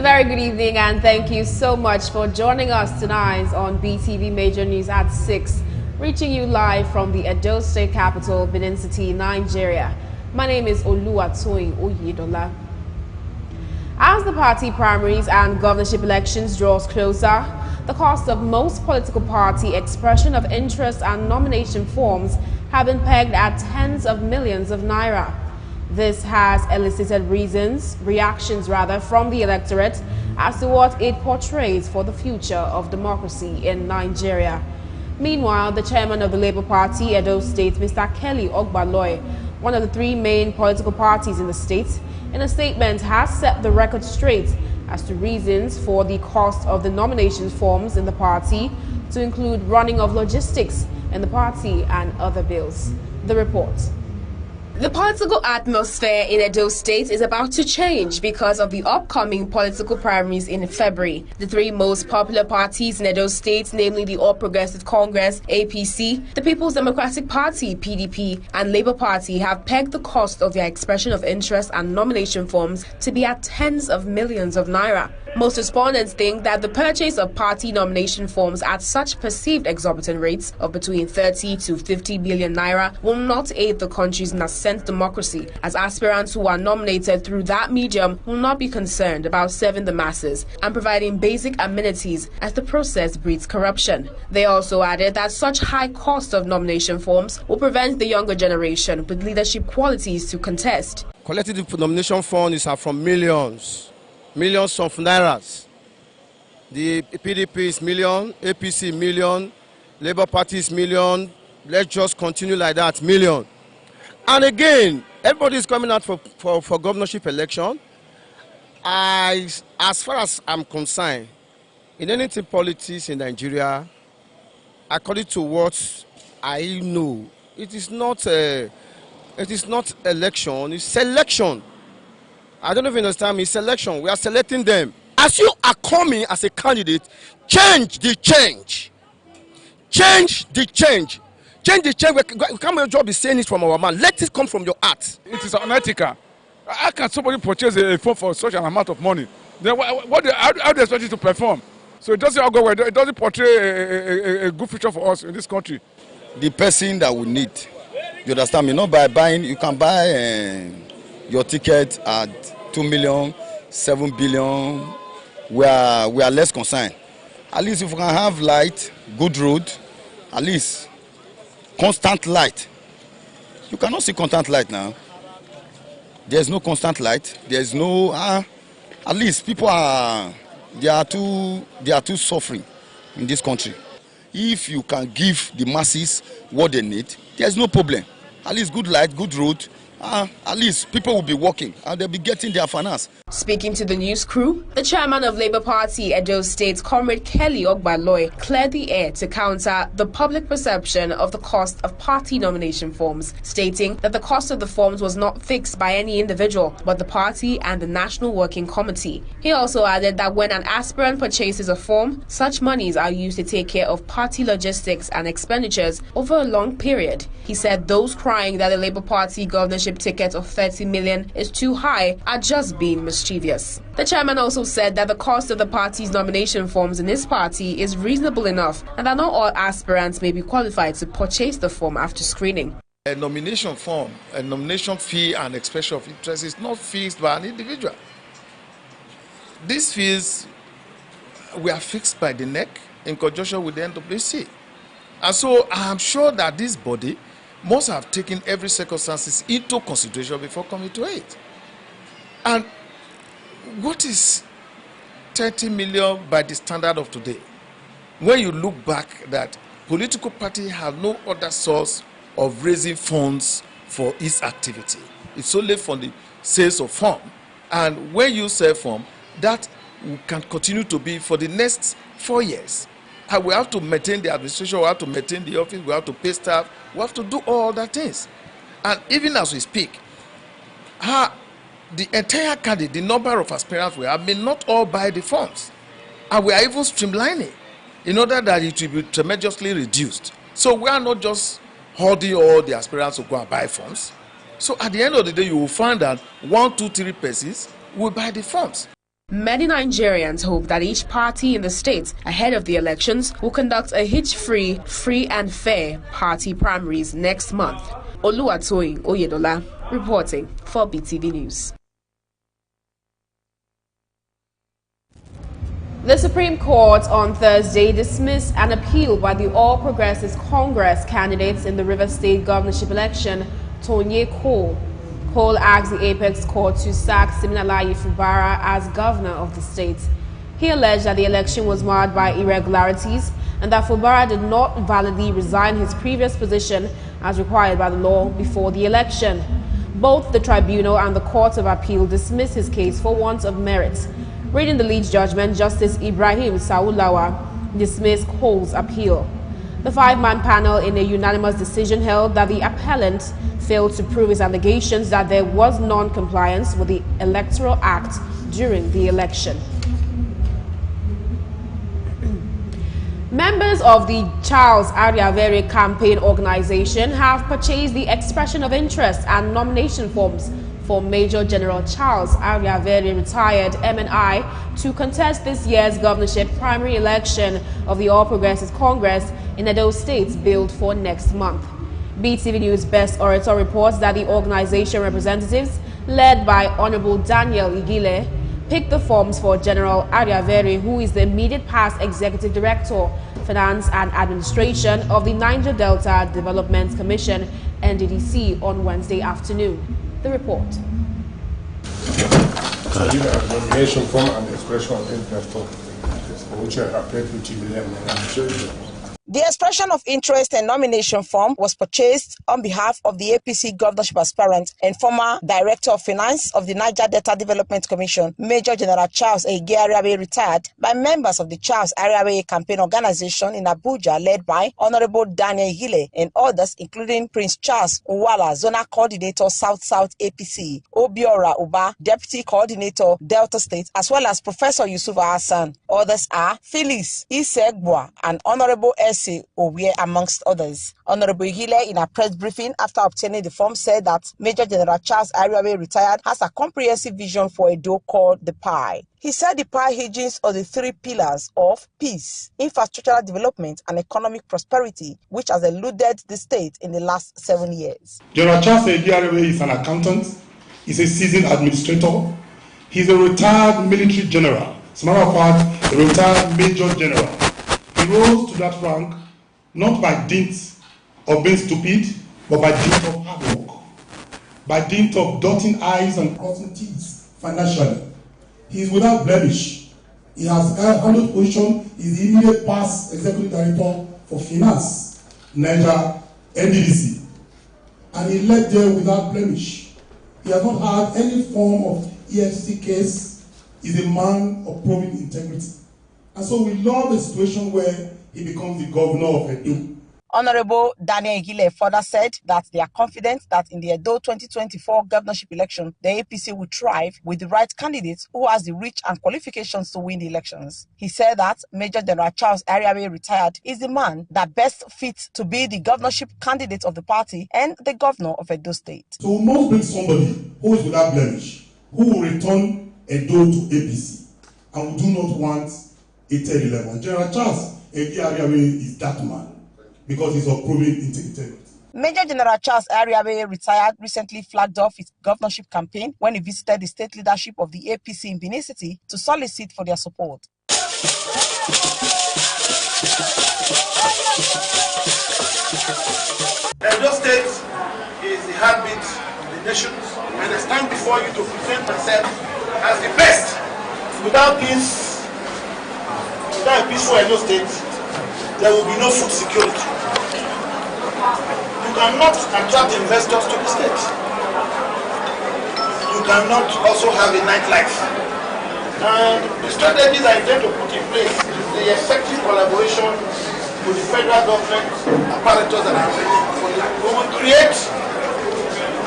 A very good evening and thank you so much for joining us tonight on BeeTv Major News at 6, reaching you live from the Edo State capital, Benin City, Nigeria. My name is Oluwatoyin Oyedola. As the party primaries and governorship elections draws closer, the cost of most political party expression of interest and nomination forms have been pegged at tens of millions of naira. This has elicited reactions from the electorate as to what it portrays for the future of democracy in Nigeria. Meanwhile, the chairman of the Labour Party, Edo State, Mr. Kelly Ogbaloy, one of the three main political parties in the state, in a statement has set the record straight as to reasons for the cost of the nomination forms in the party, to include running of logistics in the party and other bills. The report. The political atmosphere in Edo State is about to change because of the upcoming political primaries in February. The three most popular parties in Edo State, namely the All Progressive Congress, APC, the People's Democratic Party, PDP, and Labour Party, have pegged the cost of their expression of interest and nomination forms to be at tens of millions of naira. Most respondents think that the purchase of party nomination forms at such perceived exorbitant rates of between 30 to 50 billion naira will not aid the country's nascent democracy, as aspirants who are nominated through that medium will not be concerned about serving the masses and providing basic amenities, as the process breeds corruption. They also added that such high cost of nomination forms will prevent the younger generation with leadership qualities to contest. Collecting the nomination forms are from millions of nairas. The PDP is million, APC million, Labour Party is million. Let's just continue like that, million. And again, everybody is coming out for governorship election. As far as I'm concerned, in anything politics in Nigeria, according to what I know, it is not election, it's selection. I don't know if you understand me. Selection. We are selecting them. As you are coming as a candidate, change the change. Change the change. Change the change. We can't just be saying it from our mouth. Let it come from your heart. It is unethical. How can somebody purchase a phone for such an amount of money? Then how do they expect you to perform? So it doesn't all go well. It doesn't portray a good future for us in this country. The person that we need, you understand me? Not by buying. You can buy your ticket at 2 million, 7 billion, we are less concerned. At least if we can have light, good road, at least constant light. You cannot see constant light now. There's no constant light. There's no, at least people they are too suffering in this country. If you can give the masses what they need, there's no problem. At least good light, good road. At least people will be working and they'll be getting their finance. Speaking to the news crew, the chairman of Labour Party, Edo State, Comrade Kelly Ogbaloy, cleared the air to counter the public perception of the cost of party nomination forms, stating that the cost of the forms was not fixed by any individual, but the party and the National Working Committee. He also added that when an aspirant purchases a form, such monies are used to take care of party logistics and expenditures over a long period. He said those crying that the Labour Party governorship ticket of 30 million is too high are just being mischievous. The chairman also said that the cost of the party's nomination forms in his party is reasonable enough and that not all aspirants may be qualified to purchase the form after screening. A nomination form, a nomination fee and expression of interest is not fixed by an individual. These fees were fixed by the NEC in conjunction with the NWC. And so I'm sure that this body must have taken every circumstances into consideration before coming to it. And what is 30 million by the standard of today? When you look back, that political party have no other source of raising funds for its activity. It's only from the sales of form. And when you sell form, that can continue to be for the next 4 years. And we have to maintain the administration, we have to maintain the office, we have to pay staff, we have to do all other things. And even as we speak, the entire candidate, the number of aspirants we have, may not all buy the forms. And we are even streamlining in order that it will be tremendously reduced. So we are not just holding all the aspirants to go and buy forms. So at the end of the day, you will find that 1, 2, 3 persons will buy the forms. Many Nigerians hope that each party in the state ahead of the elections will conduct a hitch-free, free and fair party primaries next month. Oluwatoyin Oyedola reporting for BeeTv News. The Supreme Court on Thursday dismissed an appeal by the All Progressives Congress candidates in the Rivers State governorship election, Tonye Cole. Cole asked the Apex Court to sack Siminalayi Fubara as governor of the state. He alleged that the election was marred by irregularities and that Fubara did not validly resign his previous position as required by the law before the election. Both the tribunal and the Court of Appeal dismissed his case for want of merit. Reading the lead judgment, Justice Ibrahim Saulawa dismissed Cole's appeal. The five-man panel in a unanimous decision held that the appellant failed to prove his allegations that there was non-compliance with the Electoral Act during the election. Members of the Charles Ariavere campaign organization have purchased the expression of interest and nomination forms for Major General Charles Ariavere, retired MNI, to contest this year's governorship primary election of the All Progressives Congress in Edo State billed for next month. BeeTv News Best Orator reports that the organization representatives, led by Honorable Daniel Igile, picked the forms for General Ariavere, who is the immediate past Executive Director, Finance and Administration of the Niger Delta Development Commission, NDDC, on Wednesday afternoon. The report. Nomination form and expression of interest for which I paid 50 million. The expression of interest and nomination form was purchased on behalf of the APC governorship aspirant and former Director of Finance of the Niger Delta Development Commission, Major General Charles Ege Ariabe, retired, by members of the Charles Ariabe campaign organization in Abuja, led by Honorable Daniel Igile and others, including Prince Charles Uwala, Zonal Coordinator, South-South APC, Obiora Uba, Deputy Coordinator, Delta State, as well as Professor Yusuf Hassan. Others are Phyllis Isegbua and Honorable S. Owie, amongst others. Honorable Igile, in a press briefing after obtaining the form, said that Major General Charles Ariabe, retired, has a comprehensive vision for Edo called the PIE. He said the PIE hinges on the three pillars of peace, infrastructural development, and economic prosperity, which has eluded the state in the last 7 years. General Charles Ariabe is an accountant, he's a seasoned administrator, he's a retired military general, as a matter of fact, a retired major general. He rose to that rank not by dint of being stupid, but by dint of hard work, by dint of dotting I's and crossing T's financially. He is without blemish. He has handled position, he is the immediate past Executive Director for Finance, Niger NDDC, and he led there without blemish. He has not had any form of EFCC case. He is a man of proven integrity. And so we love the situation where he becomes the governor of Edo. Honorable Daniel Igile further said that they are confident that in the Edo 2024 governorship election, the APC will thrive with the right candidate who has the reach and qualifications to win the elections. He said that Major General Charles Ariabe, retired, is the man that best fits to be the governorship candidate of the party and the governor of Edo State. So we must bring somebody who is without blemish, who will return Edo to APC, and we do not want a third level. General Charles Ariabe is that man because he's of proven integrity. Major General Charles Ariabe, retired, recently flagged off his governorship campaign when he visited the state leadership of the APC in Benin City to solicit for their support. Edo State is the heartbeat of the nation, and I stand before you to present myself as the best. Without this, without a peaceful Edo State, there will be no food security. You cannot attract investors to the state. You cannot also have a nightlife. And the strategies I intend to put in place is the effective collaboration with the federal government apparatus that I'm ready for. We will create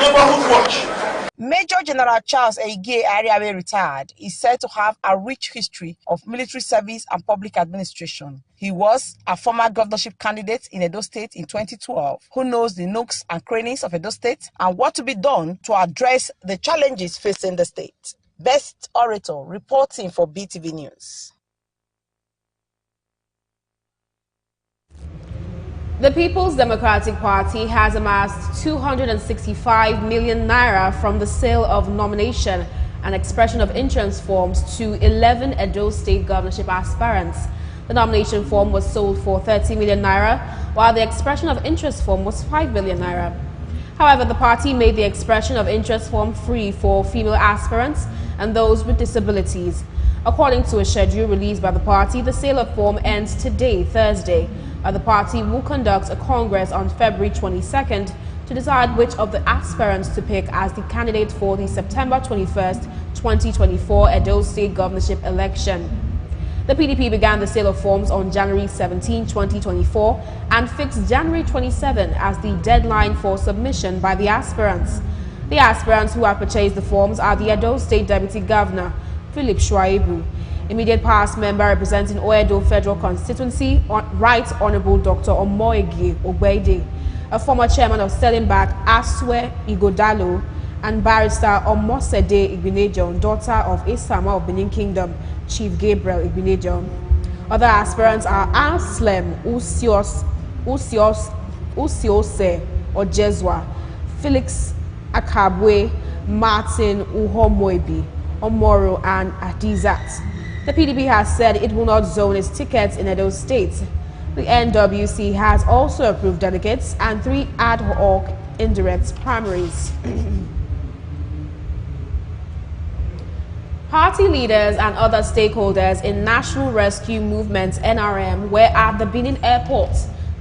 neighborhood watch. Major General Charles Ege Ariabe, retired, is said to have a rich history of military service and public administration. He was a former governorship candidate in Edo State in 2012, who knows the nooks and crannies of Edo State and what to be done to address the challenges facing the state. Best Orator, reporting for BeeTv News. The People's Democratic Party has amassed 265 million naira from the sale of nomination and expression of interest forms to 11 Edo State governorship aspirants. The nomination form was sold for 30 million naira, while the expression of interest form was 5 million naira. However, the party made the expression of interest form free for female aspirants and those with disabilities. According to a schedule released by the party, the sale of form ends today, Thursday. The party will conduct a congress on February 22nd to decide which of the aspirants to pick as the candidate for the September 21st, 2024 Edo State governorship election. The PDP began the sale of forms on January 17, 2024 and fixed January 27 as the deadline for submission by the aspirants. The aspirants who have purchased the forms are the Edo State Deputy Governor, Philip Shuaibu, immediate past member representing Oedo Federal Constituency, Right Honorable Dr. Omoegi Ogbeide, a former chairman of Stellenbosch, Aswe Igodalo, and barrister Omosede Igbinejon, daughter of Isama of Benin Kingdom, Chief Gabriel Igbinejon. Other aspirants are Anslem Usiose Ojezwa, Felix Akabwe, Martin Uhomoibi, Omoro, and Adizat. The PDP has said it will not zone its tickets in Edo State. The NWC has also approved delegates and 3 ad hoc indirect primaries. Party leaders and other stakeholders in National Rescue Movement (NRM) were at the Benin airport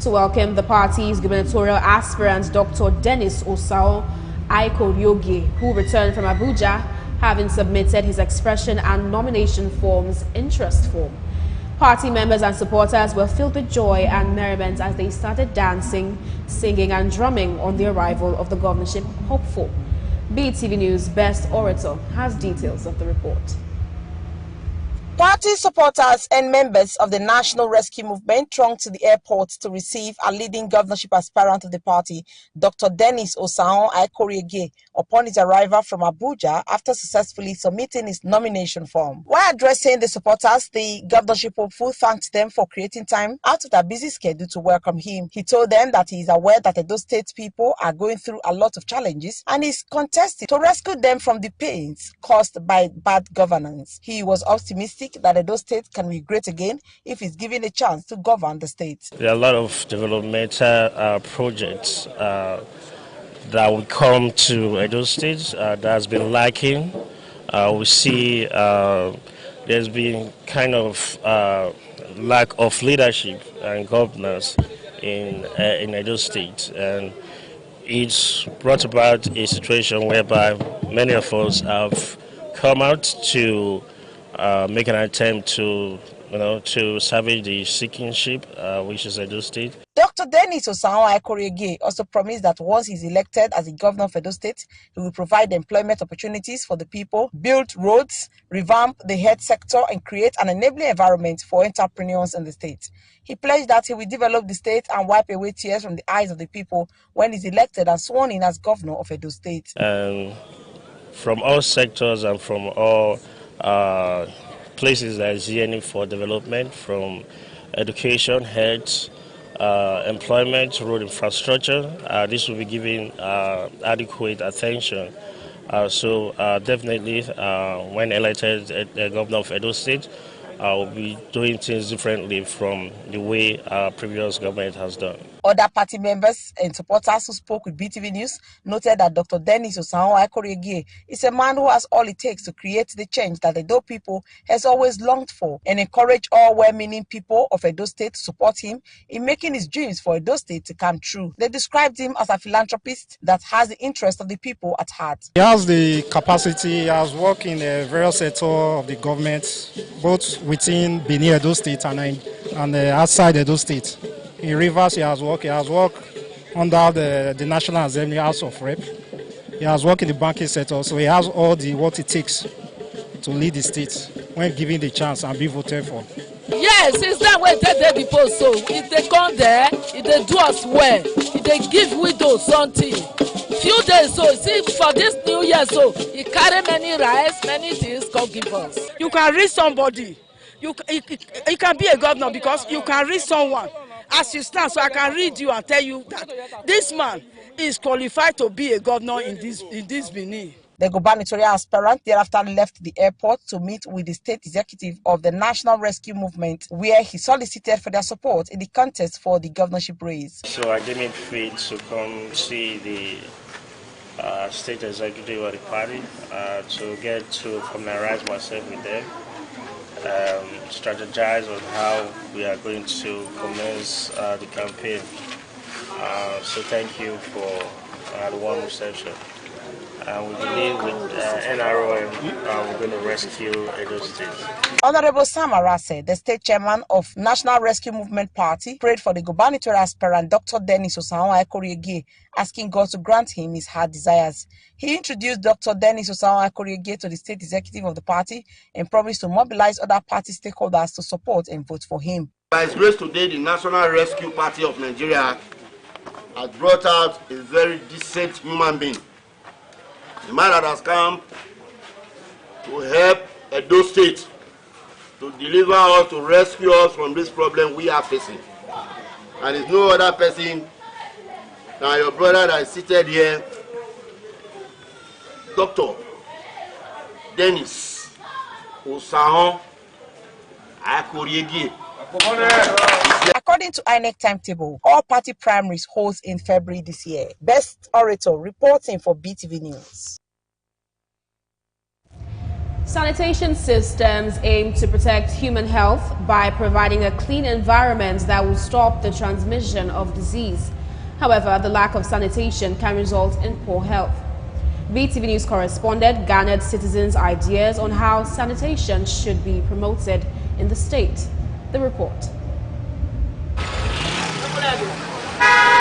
to welcome the party's gubernatorial aspirant Dr. Dennis Osao Aikorioge, who returned from Abuja, having submitted his expression and nomination forms interest form. Party members and supporters were filled with joy and merriment as they started dancing, singing and drumming on the arrival of the governorship hopeful. BeeTv News Best Orator has details of the report. Party supporters and members of the National Rescue Movement thronged to the airport to receive a leading governorship aspirant of the party, Dr. Dennis Osao Aikorioge, upon his arrival from Abuja after successfully submitting his nomination form. While addressing the supporters, the governorship hopeful thanked them for creating time out of their busy schedule to welcome him. He told them that he is aware that those state people are going through a lot of challenges and is contesting to rescue them from the pains caused by bad governance. He was optimistic that Edo State can be great again if he's given a chance to govern the state. There are a lot of developmental projects that will come to Edo State that has been lacking. We see there's been kind of lack of leadership and governance in Edo State, and it's brought about a situation whereby many of us have come out to make an attempt to salvage the sinking ship, which is Edo State. Dr. Dennis Osao Aikorioge also promised that once he's elected as the governor of Edo State, he will provide employment opportunities for the people, build roads, revamp the health sector, and create an enabling environment for entrepreneurs in the state. He pledged that he will develop the state and wipe away tears from the eyes of the people when he's elected and sworn in as governor of Edo State. From all sectors and from all places that is yearning for development, from education, health, employment, road infrastructure, this will be given adequate attention. So definitely, when elected governor of Edo State, will be doing things differently from the way our previous government has done. Other party members and supporters who spoke with BeeTv News noted that Dr. Dennis Osao Aikorioge is a man who has all it takes to create the change that the Edo people has always longed for, and encourage all well-meaning people of Edo State to support him in making his dreams for Edo State to come true. They described him as a philanthropist that has the interest of the people at heart. He has the capacity, he has worked in various sectors of the government, both within Benin Edo State and outside Edo State. In Rivers, he has worked under the National Assembly House of Rep. He has worked in the banking sector, so he has all what it takes to lead the state when given the chance and be voted for. Yes, it's that way they the post. So if they come there, if they do us well, if they give widows something, few days, so see for this new year, so he carry many rice, many things, God give us. You can reach somebody. You can be a governor because you can reach someone. As you stand, so I can read you and tell you that this man is qualified to be a governor in this Benin. The gubernatorial aspirant thereafter left the airport to meet with the state executive of the National Rescue Movement, where he solicited for their support in the contest for the governorship race. So I deemed it fit to come see the state executive of the party to get to familiarize myself with them, strategize on how we are going to commence the campaign. So thank you for the warm reception. We believe with NROM, we're going to rescue Edo State. Honorable Sam Arase, the state chairman of National Rescue Movement Party, prayed for the gubernatorial aspirant Dr. Dennis Osaonwa Ekoriege, asking God to grant him his heart desires. He introduced Dr. Dennis Osaonwa Ekoriege to the state executive of the party and promised to mobilize other party stakeholders to support and vote for him. By His grace today, the National Rescue Party of Nigeria has brought out a very decent human being. The man that has come to help Edo State, to deliver us, to rescue us from this problem we are facing. And it's no other person than your brother that is seated here, Dr. Dennis Osaonwa Ekoriege. According to INEC timetable, all party primaries holds in February this year. Best Orator reporting for BeeTv News. Sanitation systems aim to protect human health by providing a clean environment that will stop the transmission of disease. However, the lack of sanitation can result in poor health. BeeTv News correspondent garnered citizens' ideas on how sanitation should be promoted in the state. The report.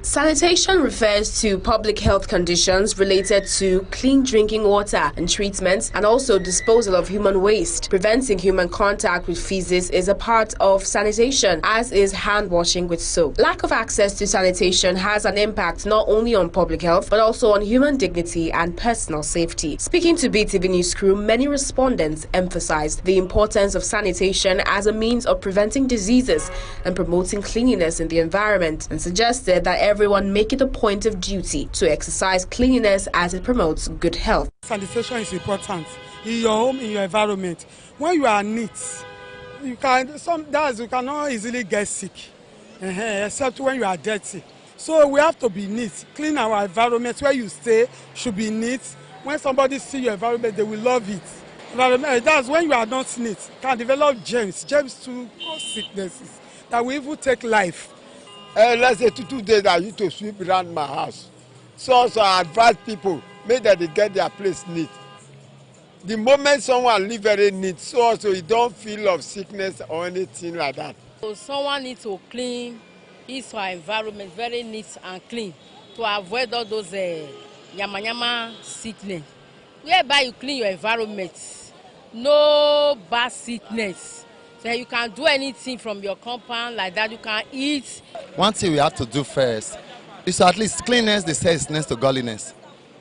Sanitation refers to public health conditions related to clean drinking water and treatment, and also disposal of human waste. Preventing human contact with feces is a part of sanitation, as is hand washing with soap. Lack of access to sanitation has an impact not only on public health, but also on human dignity and personal safety. Speaking to BeeTv News crew, many respondents emphasized the importance of sanitation as a means of preventing diseases and promoting cleanliness in the environment, and suggested that everyone make it a point of duty to exercise cleanliness as it promotes good health. Sanitation is important in your home, in your environment. When you are neat, you cannot easily get sick, except when you are dirty. So we have to be neat. Clean our environment. Where you stay should be neat. When somebody see your environment, they will love it. That's when you are not neat. You can develop germs to cause sicknesses that will even take life. Let's say 2 days I used to sweep around my house. So I advise people, make that they get their place neat. The moment someone live very neat, so also you don't feel of sickness or anything like that. So someone needs to clean his environment very neat and clean to avoid all those yama sickness. Whereby you clean your environment, no bad sickness. So you can do anything from your compound like that. You can eat. One thing we have to do first is to at least cleanliness, they say, is next to godliness.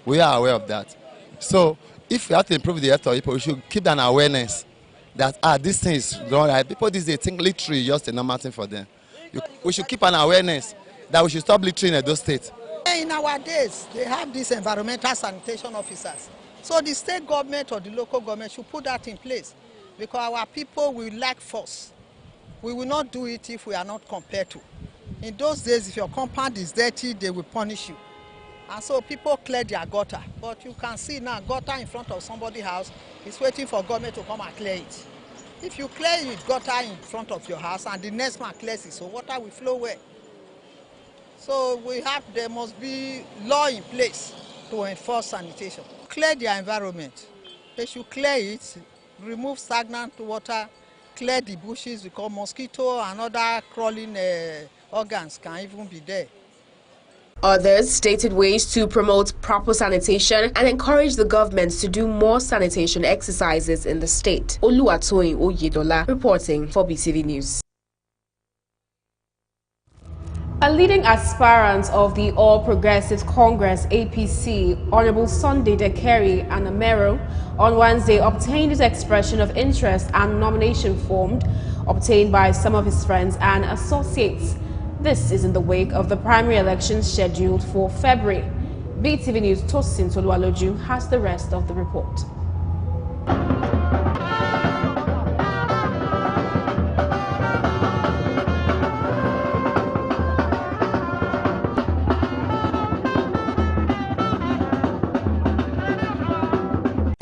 We are aware of that. So if we have to improve the health of people, we should keep an awareness that this thing is not right. People these days think literally just a normal thing for them. We should keep an awareness that we should stop littering in those states. In our days, they have these environmental sanitation officers. So the state government or the local government should put that in place, because our people will lack force. We will not do it if we are not compared to. In those days, if your compound is dirty, they will punish you. And so people clear their gutter. But you can see now, gutter in front of somebody's house is waiting for government to come and clear it. If you clear your gutter in front of your house and the next man clears it, so water will flow where? So there must be law in place to enforce sanitation. Clear their environment. They should clear it, remove stagnant water, clear the bushes, because mosquito and other crawling organs can even be there. Others stated ways to promote proper sanitation and encourage the government to do more sanitation exercises in the state. Oluwatoyin Oyedola reporting for BeeTv News. A leading aspirant of the All Progressive Congress APC, Honorable Sunday Dekeri Anamero, on Wednesday obtained his expression of interest and nomination form obtained by some of his friends and associates. This is in the wake of the primary elections scheduled for February. BeeTv News' Tosin Toluwaloju has the rest of the report.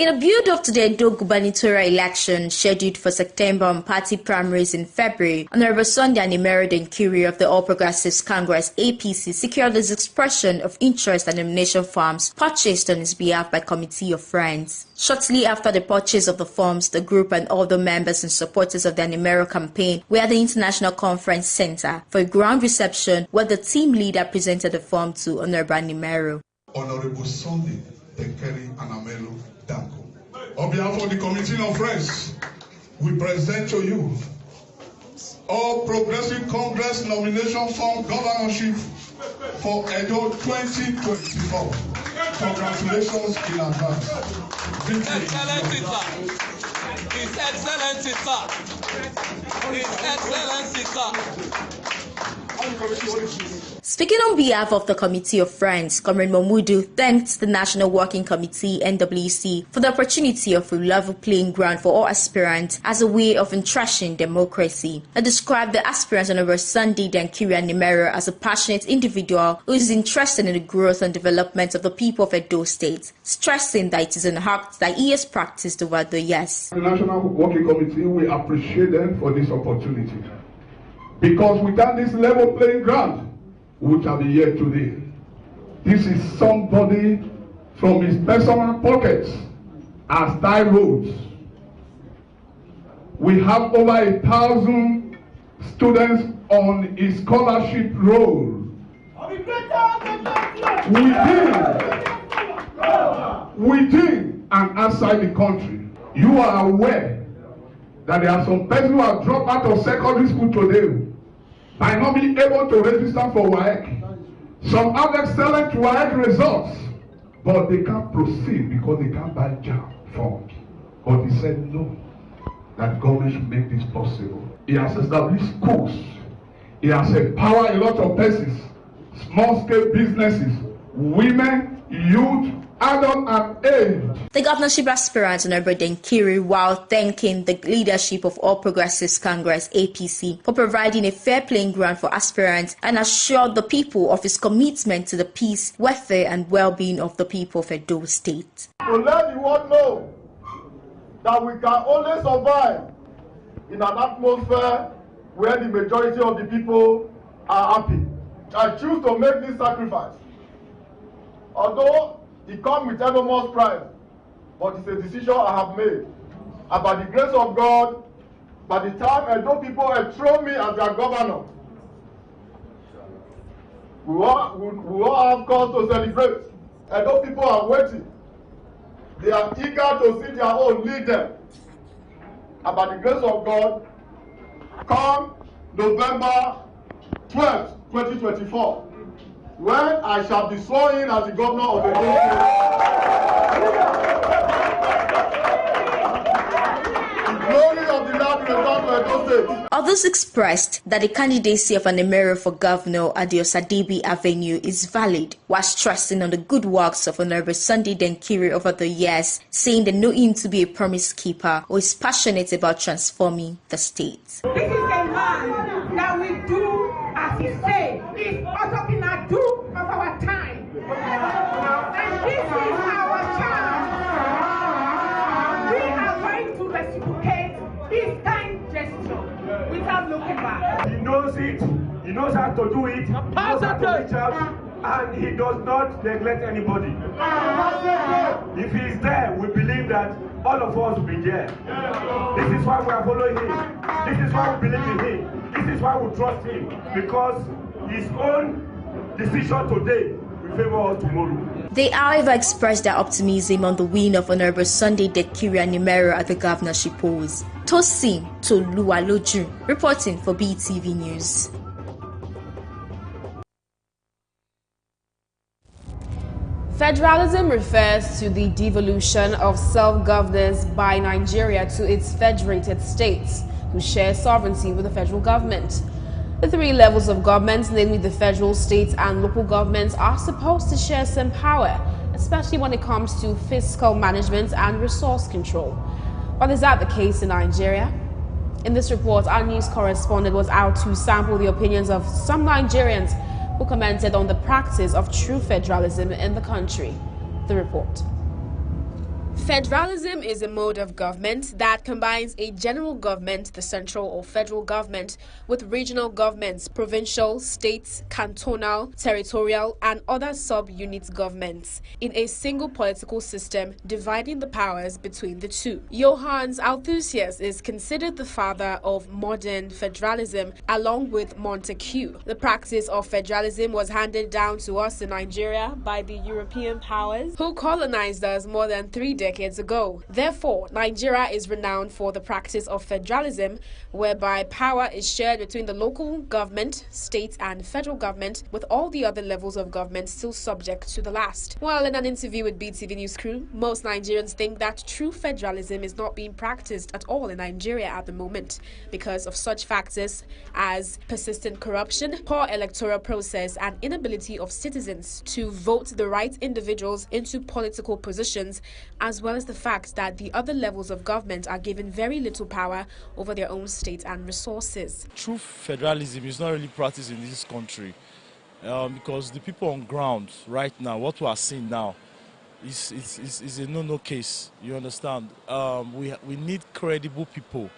In a build-up to the Edo gubernatorial election scheduled for September and party primaries in February, Honorable Sunday Anamero Dekeri of the All Progressives Congress APC secured his expression of interest and nomination forms purchased on his behalf by Committee of Friends. Shortly after the purchase of the forms, the group and all the members and supporters of the Anamero campaign were at the International Conference Center for a ground reception where the team leader presented the form to Honorable Anamero. Honorable Sunday Dekeri Anamero. On behalf of the Committee of Friends, we present to you All Progressive Congress nomination form governorship for Edo 2024. Congratulations in advance. Excellency, sir. His Excellency, sir. His Excellency, sir. Speaking on behalf of the Committee of Friends, Comrade Mamudu thanked the National Working Committee (NWC) for the opportunity of a level playing ground for all aspirants as a way of entrenching democracy. He described the aspirant Honorable Sunday Dekeri Anamero as a passionate individual who is interested in the growth and development of the people of Edo State, stressing that it is an act that he has practiced over the years. The National Working Committee, we appreciate them for this opportunity. Because without this level playing ground, which shall be here today. This is somebody from his personal pockets as tie roads. We have over 1,000 students on his scholarship roll. Within and outside the country. You are aware that there are some persons who have dropped out of secondary school today by not being able to register for WAEC. Some have excellent WAEC results, but they can't proceed because they can't buy JAM forms. But he said no, that government should make this possible. He has established schools. He has empowered a lot of persons, small-scale businesses, women, youth, adult and aged. The governorship aspirant Honorable Dekeri, while thanking the leadership of All Progressives Congress APC for providing a fair playing ground for aspirants, and assured the people of his commitment to the peace, welfare and well-being of the people of Edo State. To let the world know that we can only survive in an atmosphere where the majority of the people are happy. I choose to make this sacrifice. Although it comes with enormous pride, but it's a decision I have made. And by the grace of God, by the time Edo people enthrone me as their governor, we all have cause to celebrate. Edo people are waiting. They are eager to see their own leader. And by the grace of God, come November 12th, 2024, when I shall be sworn in as the governor of Edo State. The glory of the land will return to Edo State. Others expressed that the candidacy of Anamero for governor at the Osadebi Avenue is valid, while stressing on the good works of Honorable Sunday Dekeri over the years, saying they know him to be a promise keeper who is passionate about transforming the state. This is a man that will do as he says. He's entrepreneur do of our time. And this is our chance. We are going to reciprocate this kind gesture without looking back. He knows it. He knows how to do it. He knows how to reach out. And he does not neglect anybody. If he is there, we believe that all of us will be there. This is why we are following him. This is why we believe in him. This is why we trust him. Because his own decision today will favor us tomorrow. They, however, expressed their optimism on the win of Honorable Sunday Dekeri Anamero at the governorship polls. Tosin Toluwaloju, reporting for BeeTv News. Federalism refers to the devolution of self-governance by Nigeria to its federated states, who share sovereignty with the federal government. The three levels of government, namely the federal, state, and local governments, are supposed to share some power, especially when it comes to fiscal management and resource control. But is that the case in Nigeria? In this report, our news correspondent was out to sample the opinions of some Nigerians who commented on the practice of true federalism in the country. The report. Federalism is a mode of government that combines a general government, the central or federal government, with regional governments, provincial, state, cantonal, territorial, and other sub-unit governments in a single political system, dividing the powers between the two. Johannes Althusius is considered the father of modern federalism, along with Montesquieu. The practice of federalism was handed down to us in Nigeria by the European powers, who colonized us more than 3 decades ago. Therefore, Nigeria is renowned for the practice of federalism, whereby power is shared between the local government, state, and federal government, with all the other levels of government still subject to the last. Well, in an interview with BeeTv News crew, most Nigerians think that true federalism is not being practiced at all in Nigeria at the moment because of such factors as persistent corruption, poor electoral process, and inability of citizens to vote the right individuals into political positions, as well as the fact that the other levels of government are given very little power over their own state and resources. True federalism is not really practiced in this country because the people on ground right now, what we are seeing now, is a no-no case. You understand? We need credible people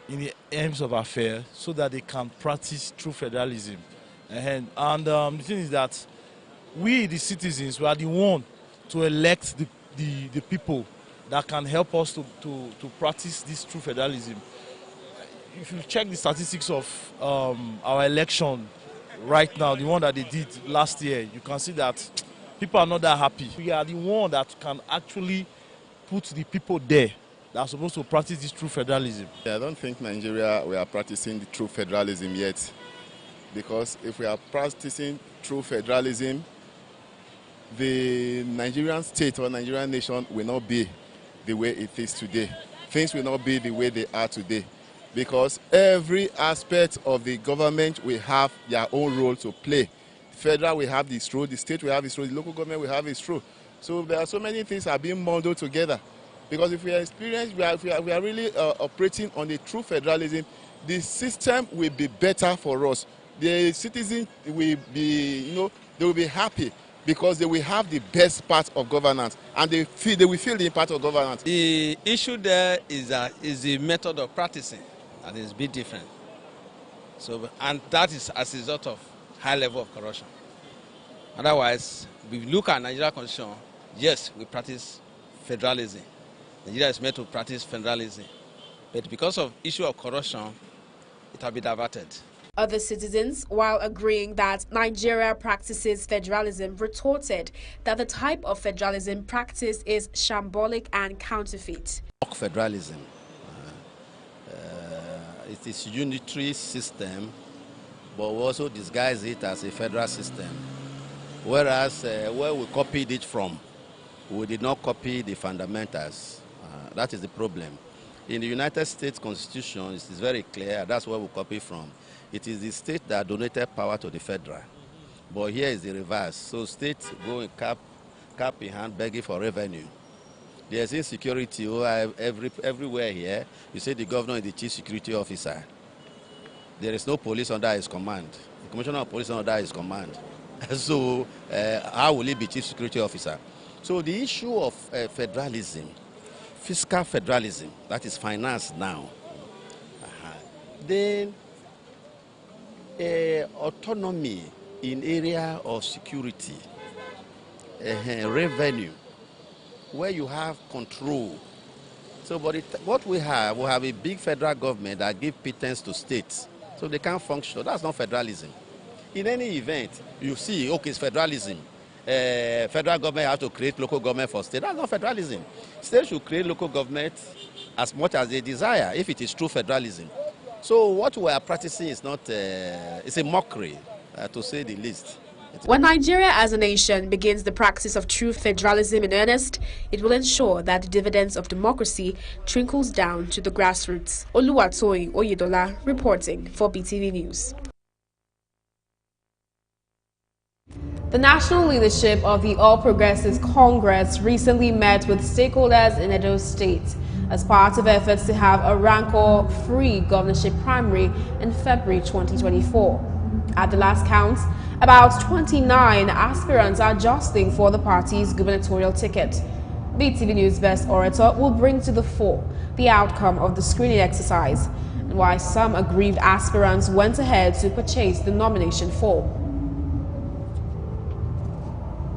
in the aims of affairs so that they can practice true federalism. And the thing is that we, the citizens, we are the one to elect the people that can help us to practice this true federalism. If you check the statistics of our election right now, the one that they did last year, you can see that people are not that happy. We are the one that can actually put the people there that are supposed to practice this true federalism. I don't think Nigeria, we are practicing the true federalism yet. Because if we are practicing true federalism, the Nigerian state or Nigerian nation will not be the way it is today. Things will not be the way they are today. Because every aspect of the government will have their own role to play. Federal will have its role, the state will have its role, the local government will have its role. So there are so many things that are being bundled together. Because if we are experienced, we are really operating on a true federalism, the system will be better for us. The citizens will be, they will be happy because they will have the best part of governance and they will feel the impact of governance. The issue there is the method of practicing, and it's a bit different. So, and that is as a result of high level of corruption. Otherwise, we look at Nigeria Constitution, yes, we practice federalism. Nigeria is meant to practice federalism. But because of issue of corruption, it will be diverted. Other citizens, while agreeing that Nigeria practices federalism, retorted that the type of federalism practiced is shambolic and counterfeit. Federalism, it is a unitary system, but we also disguise it as a federal system. Whereas where we copied it from, we did not copy the fundamentals. That is the problem. In the United States Constitution, it is very clear, that's where we copy from. It is the state that donated power to the federal. But here is the reverse. So states go in cap in hand begging for revenue. There's insecurity everywhere here. You say the governor is the chief security officer. There is no police under his command. The commissioner of police under his command. So how will he be chief security officer? So the issue of federalism, fiscal federalism, that is finance now. Then autonomy in area of security, revenue, where you have control. So, but what we have a big federal government that gives pittance to states, so they can't function. That's not federalism. In any event, you see, okay, it's federalism. Federal government have to create local government for state. That's not federalism. States should create local government as much as they desire, if it is true federalism. So what we are practicing is not, it's a mockery, to say the least. When Nigeria as a nation begins the practice of true federalism in earnest, it will ensure that the dividends of democracy trickles down to the grassroots. Oluwatoyin Oyedola reporting for BeeTv News. The national leadership of the All Progressives Congress recently met with stakeholders in Edo State as part of efforts to have a rancor-free governorship primary in February 2024. At the last count, about 29 aspirants are jostling for the party's gubernatorial ticket. BeeTv News Best Orator will bring to the fore the outcome of the screening exercise and why some aggrieved aspirants went ahead to purchase the nomination form.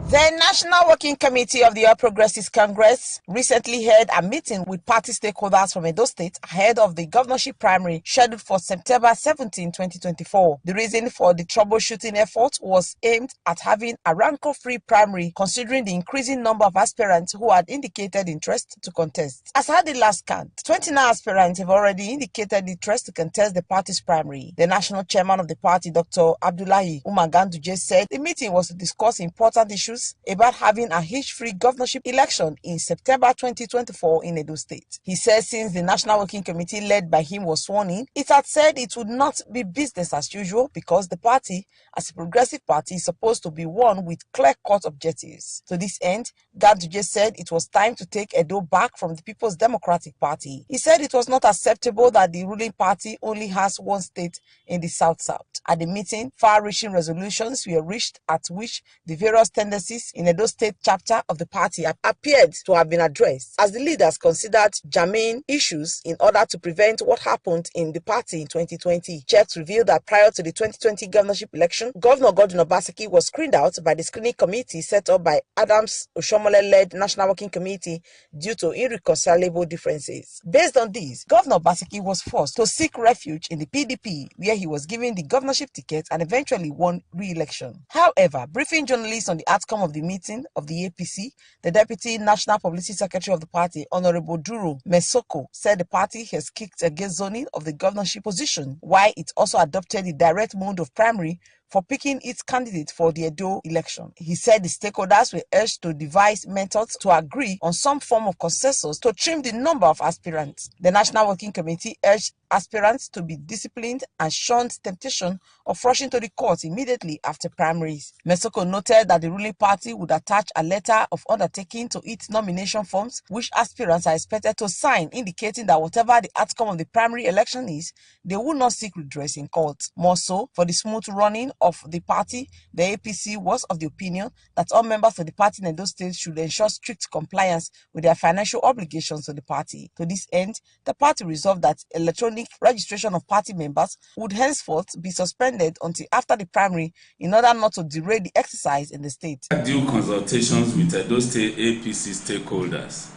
The National Working Committee of the All Progressives Congress recently held a meeting with party stakeholders from Edo State ahead of the governorship primary scheduled for September 17, 2024. The reason for the troubleshooting effort was aimed at having a rancor-free primary, considering the increasing number of aspirants who had indicated interest to contest. As at the last count, 29 aspirants have already indicated interest to contest the party's primary. The national chairman of the party, Dr. Abdullahi Umar Ganduje, said the meeting was to discuss important issues about having a hitch-free governorship election in September 2024 in Edo State. He said since the National Working Committee led by him was sworn in, it had said it would not be business as usual because the party, as a progressive party, is supposed to be one with clear-cut objectives. To this end, Ganduje said it was time to take Edo back from the People's Democratic Party. He said it was not acceptable that the ruling party only has one state in the South-South. At the meeting, far-reaching resolutions were reached at which the various tendencies in Edo State chapter of the party appeared to have been addressed as the leaders considered germane issues in order to prevent what happened in the party in 2020. Checks revealed that prior to the 2020 governorship election, Governor Godwin Obaseki was screened out by the screening committee set up by Adams Oshomole-led National Working Committee due to irreconcilable differences. Based on this, Governor Obaseki was forced to seek refuge in the PDP, where he was given the governorship ticket and eventually won re-election. However, briefing journalists on the outcome of the meeting of the APC, the Deputy National Publicity Secretary of the party, Honorable Duro Mesoko, said the party has kicked against zoning of the governorship position, while it also adopted the direct mode of primary for picking its candidate for the Edo election. He said the stakeholders were urged to devise methods to agree on some form of consensus to trim the number of aspirants. The National Working Committee urged aspirants to be disciplined and shunned temptation of rushing to the court immediately after primaries. Mesoko noted that the ruling party would attach a letter of undertaking to its nomination forms, which aspirants are expected to sign, indicating that whatever the outcome of the primary election is, they will not seek redress in court. More so, for the smooth running of the party, the APC was of the opinion that all members of the party in Edo State should ensure strict compliance with their financial obligations to the party. To this end, the party resolved that electronic registration of party members would henceforth be suspended until after the primary in order not to derail the exercise in the state. Due consultations with Edo State APC stakeholders,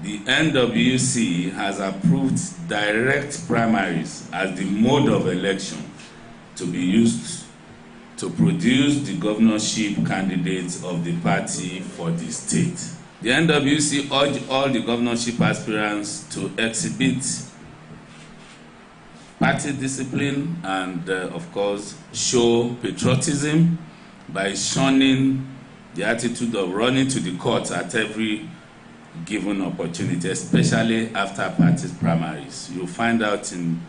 the NWC has approved direct primaries as the mode of election to be used to produce the governorship candidates of the party for the state. The NWC urged all the governorship aspirants to exhibit party discipline and, of course, show patriotism by shunning the attitude of running to the courts at every given opportunity, especially after party primaries. You'll find out in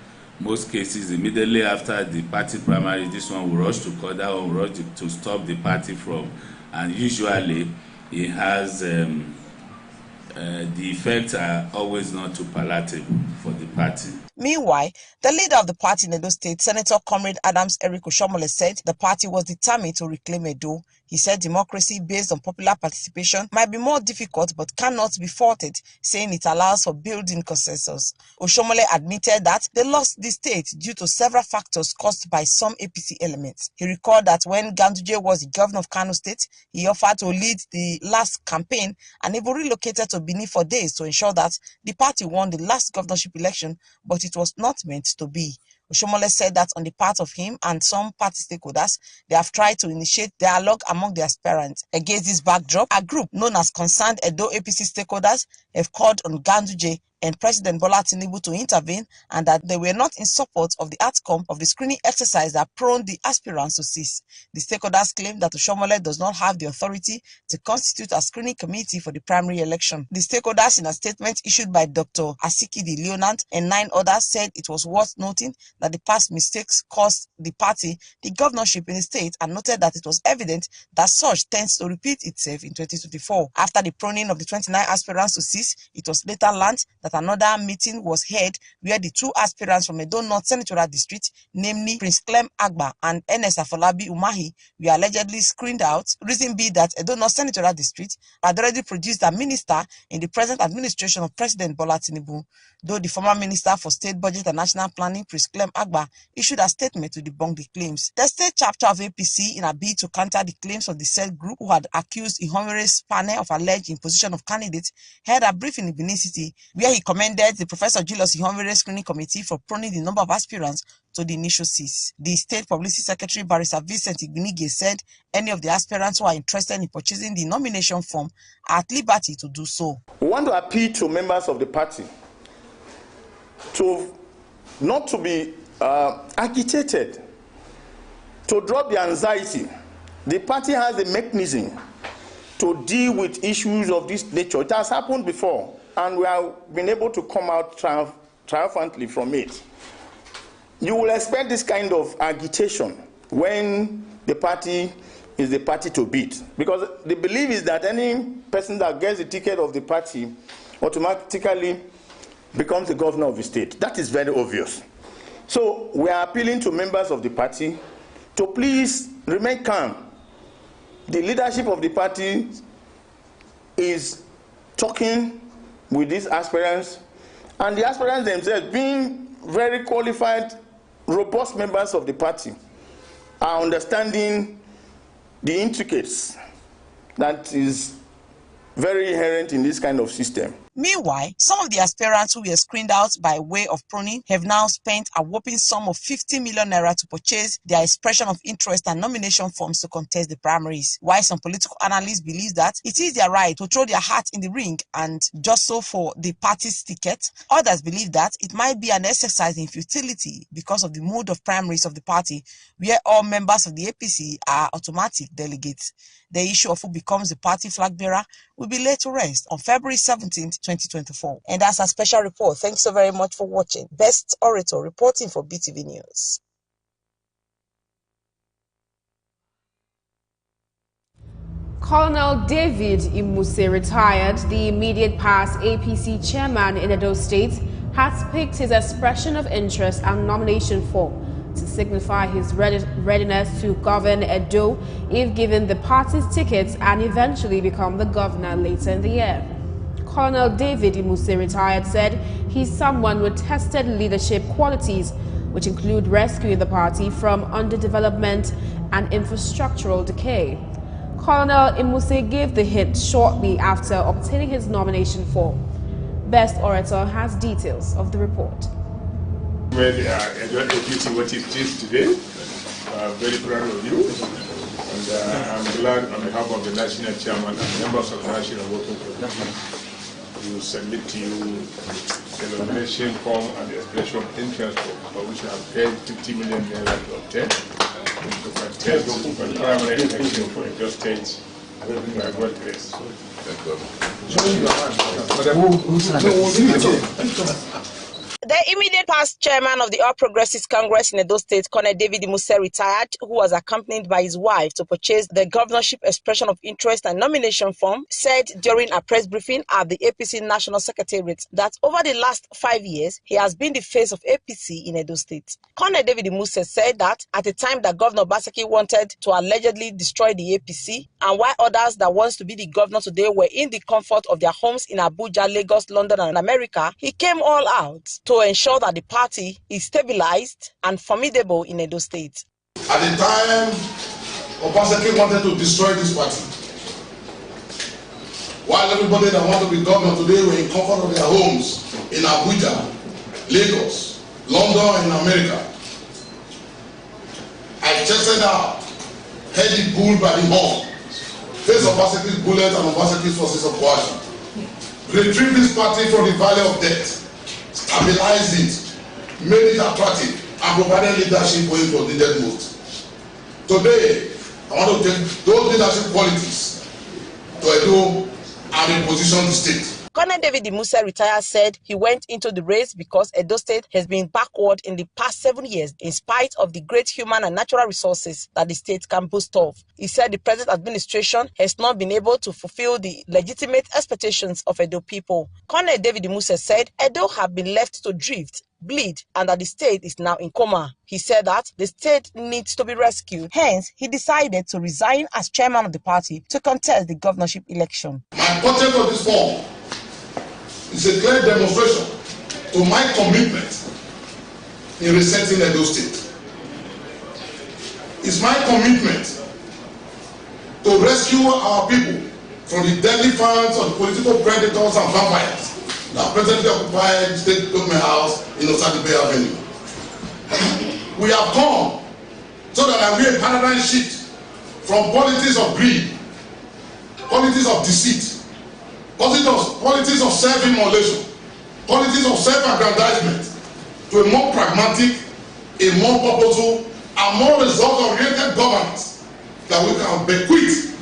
most cases, immediately after the party primary, this one will rush to court, that one will rush to stop the party from, and usually it has the effects are always not too palatable for the party. Meanwhile, the leader of the party in Edo State, Senator Comrade Adams Eric Oshomole, said the party was determined to reclaim Edo. He said democracy based on popular participation might be more difficult but cannot be faulted, saying it allows for building consensus. Oshomole admitted that they lost the state due to several factors caused by some APC elements. He recalled that when Ganduje was the governor of Kano State, he offered to lead the last campaign and even relocated to Benin for days to ensure that the party won the last governorship election, but it was not meant to be. Oshomole said that on the part of him and some party stakeholders, they have tried to initiate dialogue among the aspirants. Against this backdrop, a group known as Concerned Edo APC Stakeholders have called on Ganduje and President Bola Tinubu to intervene, and that they were not in support of the outcome of the screening exercise that prone the aspirants to cease. The stakeholders claim that Oshomole does not have the authority to constitute a screening committee for the primary election. The stakeholders, in a statement issued by Dr. Asikidi Leonard and 9 others, said it was worth noting that the past mistakes cost the party the governorship in the state, and noted that it was evident that such tends to repeat itself in 2024. After the proning of the 29 aspirants to cease, it was later learned that another meeting was held where the 2 aspirants from Edo North Senatorial District, namely Prince Clem Agba and Enes Afolabi Umahi, were allegedly screened out. Reason be that Edo North Senatorial District had already produced a minister in the present administration of President Bola Tinubu, though the former Minister for State Budget and National Planning, Prince Clem Agba, issued a statement to debunk the claims. The state chapter of APC, in a bid to counter the claims of the said group who had accused Ihonwere's panel of alleged imposition of candidates, held a briefing in Benin City where he commended the Professor Julius Ihonwere Screening Committee for proning the number of aspirants to the initial cease. The State Publicity Secretary, Barrister Vincent Igbinige, said any of the aspirants who are interested in purchasing the nomination form are at liberty to do so. We want to appeal to members of the party to not to be agitated, to drop the anxiety. The party has a mechanism to deal with issues of this nature. It has happened before, and we have been able to come out triumphantly from it. You will expect this kind of agitation when the party is the party to beat, because the belief is that any person that gets the ticket of the party automatically becomes the governor of the state. That is very obvious. So we are appealing to members of the party to please remain calm. The leadership of the party is talking with these aspirants, and the aspirants themselves, being very qualified, robust members of the party, are understanding the intricacies that is very inherent in this kind of system. Meanwhile, some of the aspirants who were screened out by way of proning have now spent a whopping sum of 50 million naira to purchase their expression of interest and nomination forms to contest the primaries. While some political analysts believe that it is their right to throw their hat in the ring and just so for the party's ticket, others believe that it might be an exercise in futility because of the mode of primaries of the party, where all members of the APC are automatic delegates. The issue of who becomes the party flag bearer will be laid to rest on February 17th, 2024. And that's a special report. Thanks so very much for watching. Best Orator reporting for BeeTv News. Colonel David Imus, retired, the immediate past APC chairman in Edo State, has picked his expression of interest and nomination form to signify his readiness to govern Edo if given the party's tickets and eventually become the governor later in the year. Colonel David Imus, retired, said he's someone with tested leadership qualities, which include rescuing the party from underdevelopment and infrastructural decay. Colonel Imus gave the hint shortly after obtaining his nomination form. Best Orator has details of the report. Well, APC what it is today. Very proud of you, and I'm glad on behalf of the national chairman and members of the national working committee to submit to you the nomination form and the expression of interest for which I have paid 50 million naira to obtain to contest for the primary election for Edo State by God grace. The immediate past chairman of the All Progressives Congress in Edo State, Colonel David Imus, retired, who was accompanied by his wife to purchase the governorship expression of interest and nomination form, said during a press briefing at the APC National Secretariat that over the last 5 years, he has been the face of APC in Edo State. Colonel David Imus said that at the time that Governor Basaki wanted to allegedly destroy the APC, and while others that wants to be the governor today were in the comfort of their homes in Abuja, Lagos, London, and America, he came all out to ensure that the party is stabilized and formidable in Edo State. At the time, Obaseki wanted to destroy this party, while everybody that wanted to be governor today were in comfort of their homes in Abuja, Lagos, London, and America, I chested out, had the bull by the horn, faced Obaseki's bullet and Obaseki's forces of coercion. retrieve this party from the valley of death, stabilize it, made it attractive, and provided leadership when it was needed most. Today, I want to take those leadership qualities to Edo and reposition the state. Colonel David Imus retired said he went into the race because Edo State has been backward in the past 7 years in spite of the great human and natural resources that the state can boast of. He said the present administration has not been able to fulfill the legitimate expectations of Edo people. Colonel David Imus said Edo have been left to drift, bleed, and that the state is now in coma. He said that the state needs to be rescued. Hence, he decided to resign as chairman of the party to contest the governorship election. My purchase of this form is a clear demonstration to my commitment in resetting Edo State. It's my commitment to rescue our people from the deadly fangs of the political predators and vampires that presently occupy the state government house in Osadi Bay Avenue. We have come so that I will be a paradigm shift from politics of greed, politics of deceit, politics of self-immolation, politics of self-aggrandizement, to a more pragmatic, a more purposeful, and more result-oriented governance that we can bequeath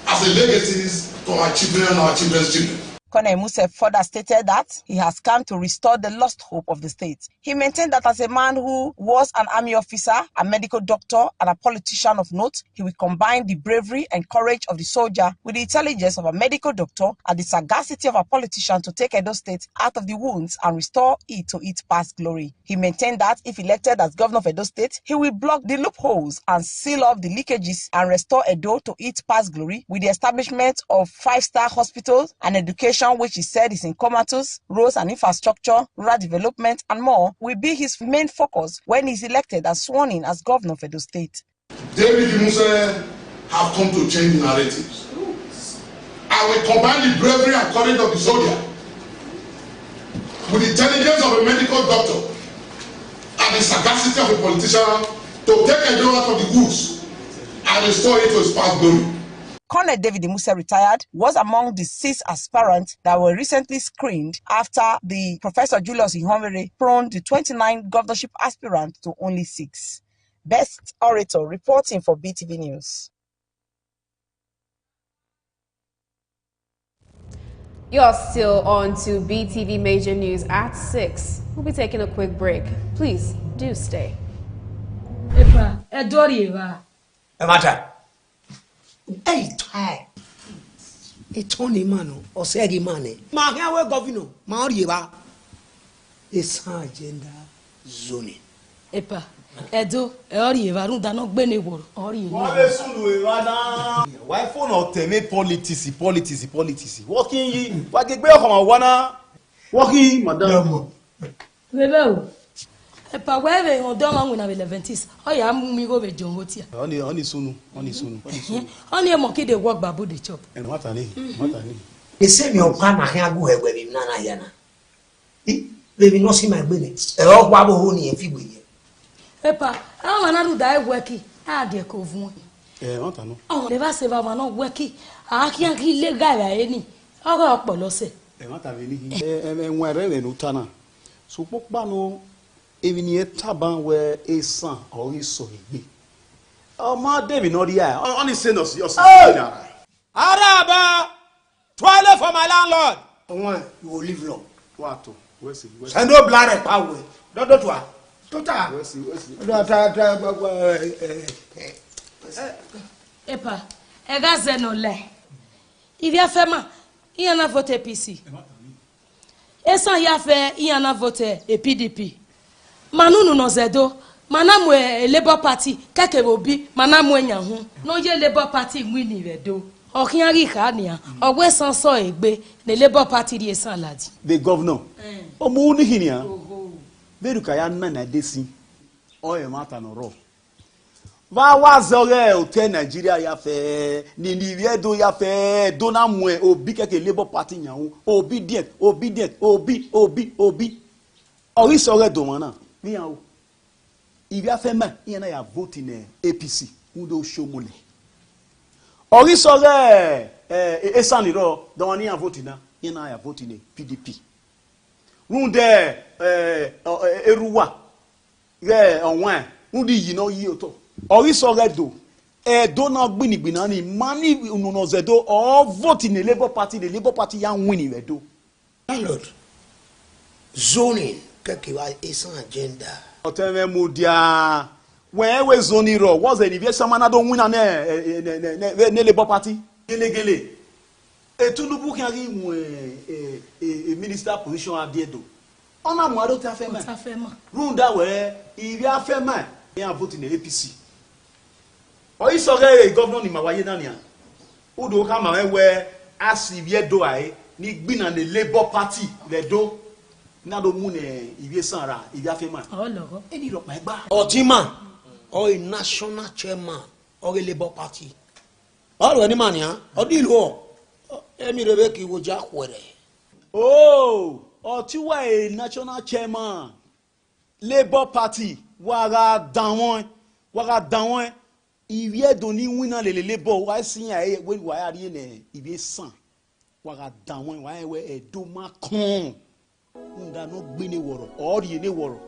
as a legacy to our children and our children's children. Colonel Imus further stated that he has come to restore the lost hope of the state. He maintained that as a man who was an army officer, a medical doctor, and a politician of note, he will combine the bravery and courage of the soldier with the intelligence of a medical doctor and the sagacity of a politician to take Edo State out of the wounds and restore it to its past glory. He maintained that if elected as governor of Edo State, he will block the loopholes and seal off the leakages and restore Edo to its past glory with the establishment of 5-star hospitals and education, which he said is in comatose, roads and infrastructure, rural development, and more, will be his main focus when he is elected and sworn in as governor of Edo State. David Imus have come to change the narratives. I will combine the bravery and courage of the soldier with the intelligence of a medical doctor and the sagacity of a politician to take Edo out of the woods and restore it to its past glory. Colonel David Imus retired was among the 6 aspirants that were recently screened after the Professor Julius Ihonvere pruned the 29 governorship aspirants to only 6. Best Orator reporting for BeeTv News. You're still on to BeeTv Major News at 6. We'll be taking a quick break. Please do stay. Hey, try. It's only man or say money. My hair governor, Mauriba. It's agenda zoning. Epa, Edo, Orieva, Runda, Bene War, Why phone or teme politics? Walking ye, what get back on one? Walking, madam. Rebel. Epa, where on Doma when I will Leventis. Oh, yeah, me go with John Hotia. Only soon. Only a monkey they walk babu the chop. And what I need. The same your partner here go where we nana yana. Baby, not see my business. A rock wabble honey and few with you. Epa, I want to die working. Ah, dear Cove. What I know. Oh, never say I not working. I can't kill guy any. I'll go up Bolose. And what I mean, and where Utana. So, Pokbano. Even a taban where a son or his son be. Oh, my David, not the eye. Only send us your son. Araba! Toilet for my landlord. Oh, you will live long. What? Where's he? Send no blood power. Don't what? Tota. Epa, Egaze no le. If you fema, il y en a voté PC. Et sans y a fait, il y en a voté et PDP. Manunu no zedo, manamwe Labour Party, kake bobi, manamwe nyahu. No ye Labour Party wini vedo. Okianri khania, ogwe sanso egbe, the Labour Party di esan ladi. The governor. Omo uni hinia. Beruka ya na desi. Oye mata no ro. Va wazore o te Nigeria ya fe, ni viedo ya fe, dona mwe obi keke Labour Party nyahu. Obedient. Ori sore domana. Miao. Il y a fait main, il y en a voté APC, ou de Chomole. Ori sore et sans liro, dans on y a voté na. ina ya vote in PDP. Runde eruwa ye onwan rundi yi no yi oto. Ori so redo do na gbinigbina ni mani ununo zedo or vote in the Labour Party ya winning redo. Landlord, zoning kekiwa is an agenda. Oteme mudia we zoning ro was an if someone don't win ne Labour Party gele Tinubu kan ri mu minister position adiedo ona mu ado ta fema runda we ibi afema yan vote in the APC o iso re governor ni mawaye na nia udo ka ma we asibi do ai ni gbina the Labour Party le do na do mu ne ibi sanra ibi afema Ologo eni ro pa egba Otima or a national chairman or a Labour Party. All any man ya or deal emi rebeki wo jakwere. Oh, Otiwa a national chairman Labour Party waga down ibi do ni wina le Labour wa sin ya we wa ya ri ne ibi san waga down wa we edo makon nda no gbe ne woro ori ne woro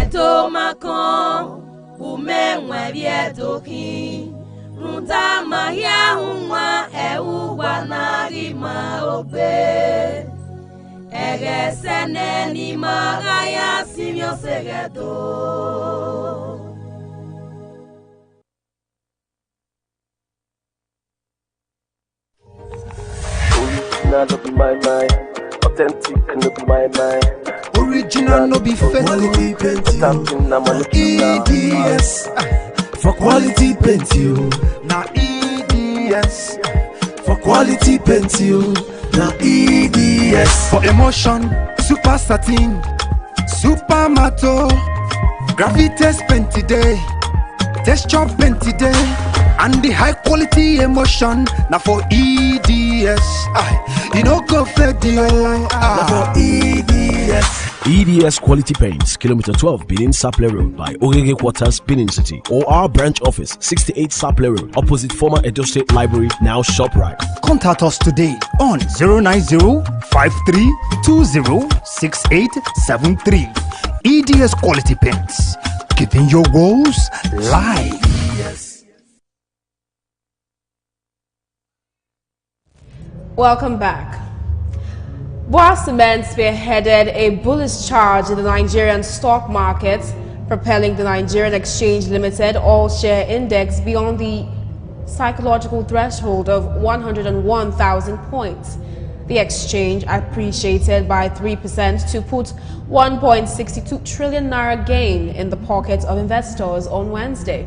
edo makon umenwe bi edo kin runta mahia hunwa ewa na ri ma ogbe ege sene ni magaya simio segedo. Original no be my mind, authentic no be my mind. Original no be fake, quality paint EDS for quality paint you. Now EDS for quality paint you. Now EDS for emotion, super satin, super matte, gravitas paint today, texture paint today, and the high quality emotion. Now for EDS, you know go fed you. Now for EDS. EDS Quality Paints, Kilometer 12, Benin Saple Road by Ogege Quarters, Benin City, or our branch office, 68 Saple Road, opposite former Edo State Library, now ShopRite. Contact us today on 090-5320-6873. EDS Quality Paints, giving your goals life. Yes. Welcome back. Boa Cement spearheaded a bullish charge in the Nigerian stock market, propelling the Nigerian Exchange Limited all-share index beyond the psychological threshold of 101,000 points. The exchange appreciated by 3% to put 1.62 trillion naira gain in the pockets of investors on Wednesday.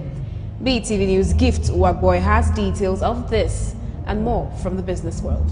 BeeTv News' Gift Uwagboy has details of this and more from the business world.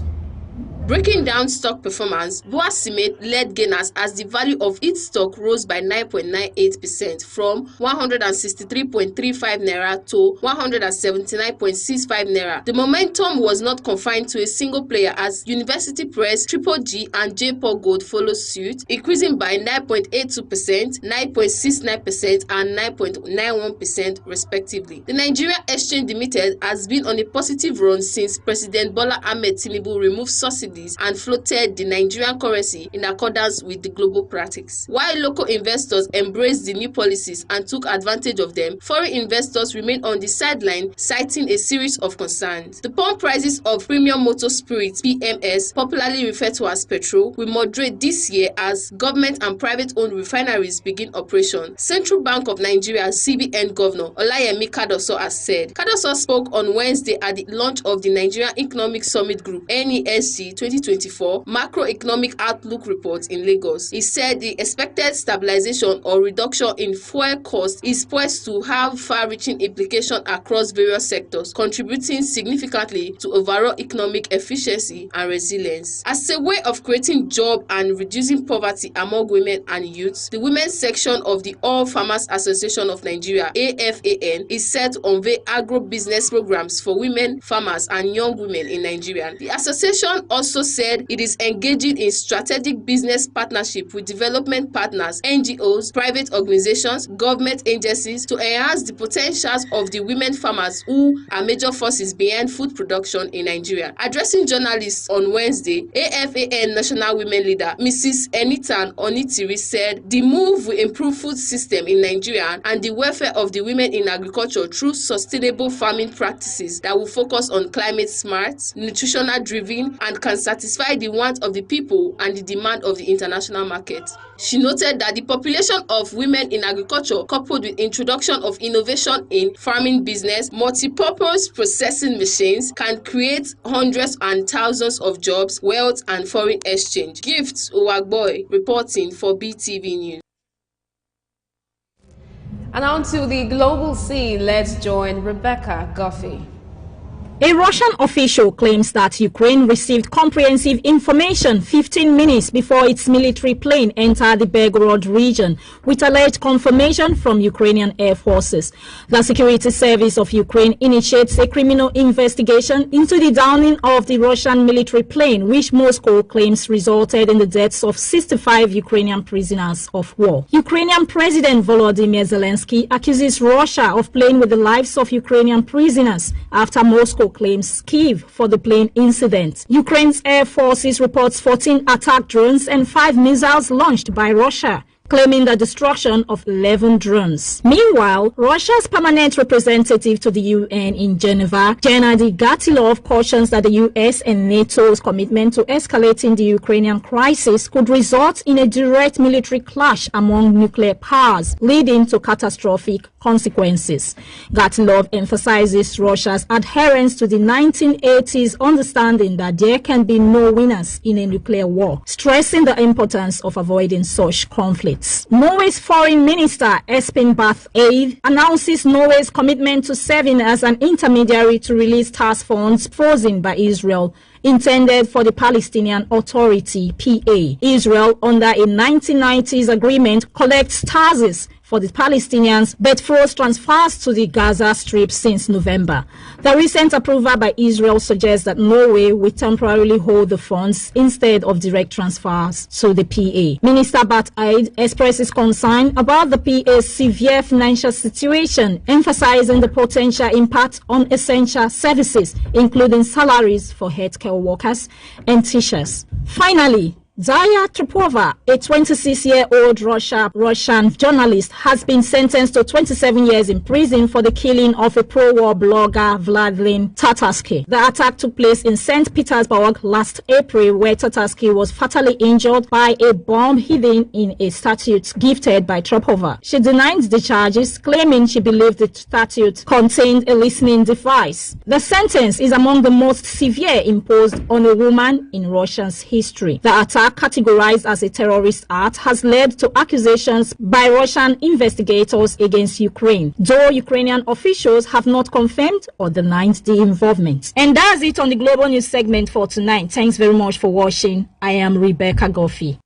Breaking down stock performance, Boa Cement led gainers as the value of its stock rose by 9.98% from 163.35 naira to 179.65 naira. The momentum was not confined to a single player as University Press, Triple G and J-Paul Gold followed suit, increasing by 9.82%, 9.69% and 9.91% respectively. The Nigeria Exchange Limited has been on a positive run since President Bola Ahmed Tinubu removed subsidies and floated the Nigerian currency in accordance with the global practice. While local investors embraced the new policies and took advantage of them, foreign investors remained on the sideline, citing a series of concerns. The pump prices of premium motor spirits (PMS), popularly referred to as petrol, will moderate this year as government and private-owned refineries begin operation. Central Bank of Nigeria (CBN) Governor Olayemi Kadoso has said. Kadoso spoke on Wednesday at the launch of the Nigerian Economic Summit Group (NESC) 2024 Macroeconomic Outlook Report in Lagos. He said the expected stabilization or reduction in fuel costs is poised to have far-reaching implications across various sectors, contributing significantly to overall economic efficiency and resilience. As a way of creating jobs and reducing poverty among women and youths, the Women's Section of the All Farmers Association of Nigeria (AFAN) is set to unveil agro-business programs for women farmers and young women in Nigeria. The association also also said it is engaging in strategic business partnership with development partners, NGOs, private organizations, government agencies to enhance the potentials of the women farmers who are major forces behind food production in Nigeria. Addressing journalists on Wednesday, AFAN National Women Leader Mrs. Enitan Onitiri said the move will improve food system in Nigeria and the welfare of the women in agriculture through sustainable farming practices that will focus on climate smart, nutritional driven, and can satisfy the wants of the people and the demand of the international market. She noted that the population of women in agriculture, coupled with introduction of innovation in farming business, multi-purpose processing machines, can create hundreds and thousands of jobs, wealth, and foreign exchange. Gifts Uwagboy reporting for BeeTv News. And on to the global scene, let's join Rebecca Guffey. A Russian official claims that Ukraine received comprehensive information 15 minutes before its military plane entered the Belgorod region, with alleged confirmation from Ukrainian air forces. The Security Service of Ukraine initiates a criminal investigation into the downing of the Russian military plane, which Moscow claims resulted in the deaths of 65 Ukrainian prisoners of war. Ukrainian President Volodymyr Zelensky accuses Russia of playing with the lives of Ukrainian prisoners after Moscow claims Kyiv for the plane incident. Ukraine's Air Forces reports 14 attack drones and 5 missiles launched by Russia, claiming the destruction of 11 drones. Meanwhile, Russia's permanent representative to the UN in Geneva, Gennady Gatilov, cautions that the US and NATO's commitment to escalating the Ukrainian crisis could result in a direct military clash among nuclear powers, leading to catastrophic consequences. Gatilov emphasizes Russia's adherence to the 1980s understanding that there can be no winners in a nuclear war, stressing the importance of avoiding such conflicts. Norway's Foreign Minister Espen Barth Eide announces Norway's commitment to serving as an intermediary to release tax funds frozen by Israel, intended for the Palestinian Authority, PA. Israel, under a 1990s agreement, collects taxes for the Palestinians, but froze transfers to the Gaza Strip since November. The recent approval by Israel suggests that Norway will temporarily hold the funds instead of direct transfers to the PA. Minister Barth Eide expresses concern about the PA's severe financial situation, emphasizing the potential impact on essential services, including salaries for healthcare workers and teachers. Finally, Zaya Tripova, a 26-year-old Russian journalist, has been sentenced to 27 years in prison for the killing of a pro-war blogger, Vladimir Tatarsky. The attack took place in St. Petersburg last April, where Tatarsky was fatally injured by a bomb hidden in a statue gifted by Tripova. She denied the charges, claiming she believed the statue contained a listening device. The sentence is among the most severe imposed on a woman in Russia's history. The attack, categorized as a terrorist act, has led to accusations by Russian investigators against Ukraine, though Ukrainian officials have not confirmed or denied the involvement. And that's it on the Global News segment for tonight. Thanks very much for watching. I am Rebecca Guffey.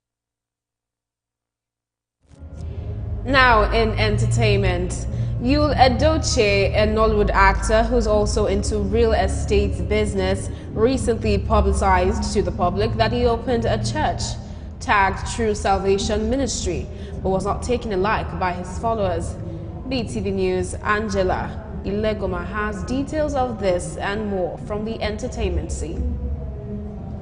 Now in entertainment, Yul Edochie, a Nollywood actor who's also into real estate business, recently publicized to the public that he opened a church tagged True Salvation Ministry, but was not taken alike by his followers. BeeTv News' Angela Ilegoma has details of this and more from the entertainment scene.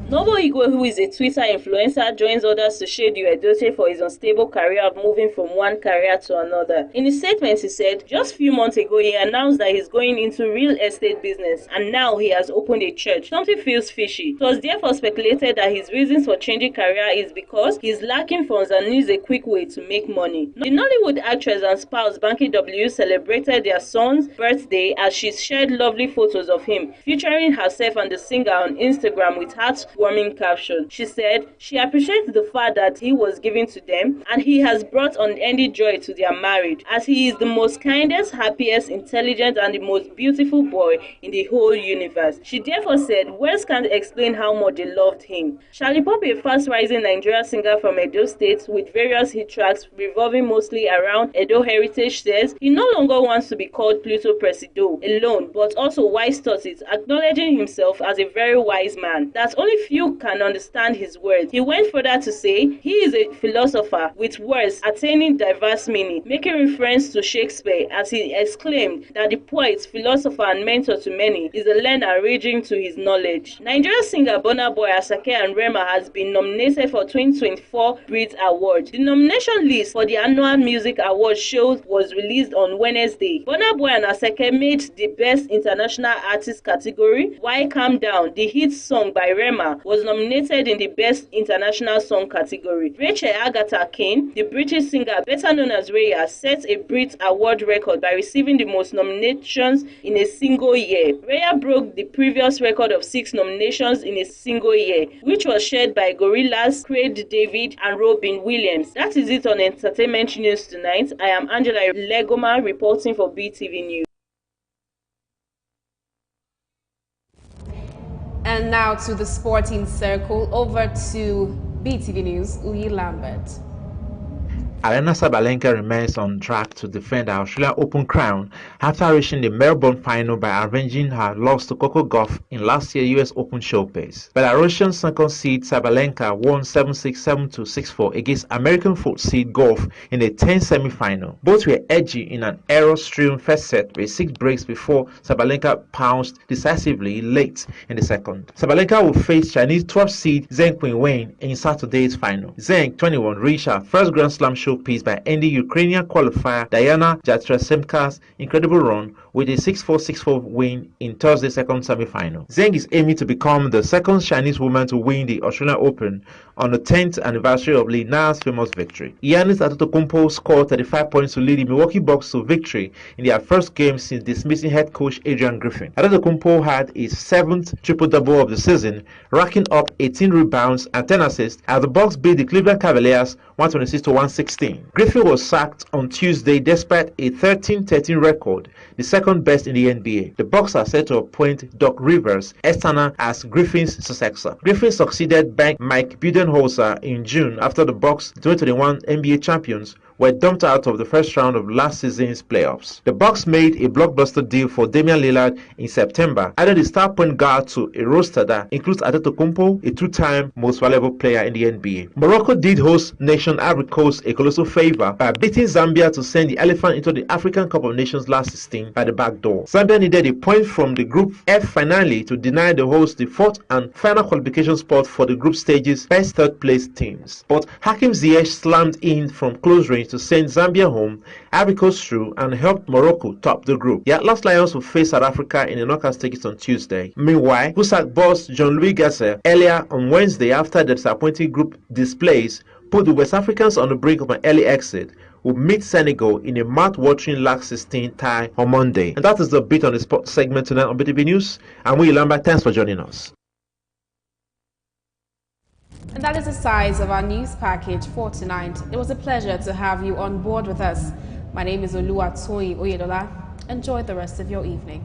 Noble Igwe, who is a Twitter influencer, joins others to shade Edochie for his unstable career of moving from one career to another. In his statement, he said, just a few months ago, he announced that he's going into real estate business, and now he has opened a church. Something feels fishy. It was therefore speculated that his reasons for changing career is because he's lacking funds and needs a quick way to make money. The Nollywood actress and spouse Banky W celebrated their son's birthday as she shared lovely photos of him, featuring herself and the singer on Instagram with heartwarming caption. She said she appreciates the fact that he was given to them and he has brought unending joy to their marriage, as he is the most kindest, happiest, intelligent and the most beautiful boy in the whole universe. She therefore said words can't explain how much they loved him. Charlie Pop, a fast-rising Nigerian singer from Edo State with various hit tracks revolving mostly around Edo heritage, says he no longer wants to be called Pluto Presido alone, but also wise thoughts it, acknowledging himself as a very wise man. That only few can understand his words. He went further to say he is a philosopher with words attaining diverse meaning, making reference to Shakespeare as he exclaimed that the poet, philosopher, and mentor to many is a learner raging to his knowledge. Nigerian singer Burna Boy, Asake, and Rema has been nominated for 2024 Brit Award. The nomination list for the annual music award show was released on Wednesday. Burna Boy and Asake made the Best International Artist category, while Calm Down, the hit song by Rema, was nominated in the Best International Song category. Rachel Agatha King, the British singer better known as Raya, set a Brit Award record by receiving the most nominations in a single year. Raya broke the previous record of 6 nominations in a single year, which was shared by Gorillaz, Craig David, and Robin Williams. That is it on entertainment news tonight. I am Angela Legoma reporting for BeeTv News. And now to the sporting circle. Over to BeeTv News, Uyi Lambert. Aryna Sabalenka remains on track to defend her Australian Open crown after reaching the Melbourne final by avenging her loss to Coco Gauff in last year's US Open showcase. Belarusian second seed Sabalenka won 7-6, 7-2, 6-4 against American fourth seed Gauff in a 10th semi-final. Both were edgy in an error-strewn first set with 6 breaks before Sabalenka pounced decisively late in the second. Sabalenka will face Chinese 12th seed Zheng Qinwen in Saturday's final. Zheng, 21, reached her first Grand Slam showpiece by ending Ukrainian qualifier Diana Jastremska's incredible run with a 6-4, 6-4 win in Thursday's second semi-final. Zheng is aiming to become the second Chinese woman to win the Australian Open on the 10th anniversary of Li Na's famous victory. Giannis Antetokounmpo scored 35 points to lead the Milwaukee Bucks to victory in their first game since dismissing head coach Adrian Griffin. Antetokounmpo had his 7th triple-double of the season, racking up 18 rebounds and 10 assists as the Bucks beat the Cleveland Cavaliers 126-116. Griffin was sacked on Tuesday despite a 13-13 record, the second best in the NBA. The Bucks are set to appoint Doc Rivers Estana as Griffin's successor. Griffin succeeded Mike Budenholzer in June after the Bucks, 2021 NBA champions, were dumped out of the first round of last season's playoffs. The Bucks made a blockbuster deal for Damian Lillard in September, added the star point guard to a roster that includes Antetokounmpo, a 2-time most valuable player in the NBA. Morocco did host nation Ivory Coast a colossal favor by beating Zambia to send the Elephant into the African Cup of Nations last 16 by the back door. Zambia needed a point from the Group F finale to deny the host the 4th and final qualification spot for the group stage's best third-place teams. But Hakim Ziyech slammed in from close range to send Zambia home, Ivory Coast through, and helped Morocco top the group. The Atlas Lions will face South Africa in the knockout stages on Tuesday. Meanwhile, Husak boss Jean-Louis Gasset earlier on Wednesday, after the disappointing group displays, put the West Africans on the brink of an early exit, will meet Senegal in a mouth-watering last 16 tie on Monday. And that is the bit on the sports segment tonight on BeeTv News. I'm Will Lambert. Thanks for joining us. And that is the size of our news package for tonight. It was a pleasure to have you on board with us. My name is Oluwatoyin Oyedola. Enjoy the rest of your evening.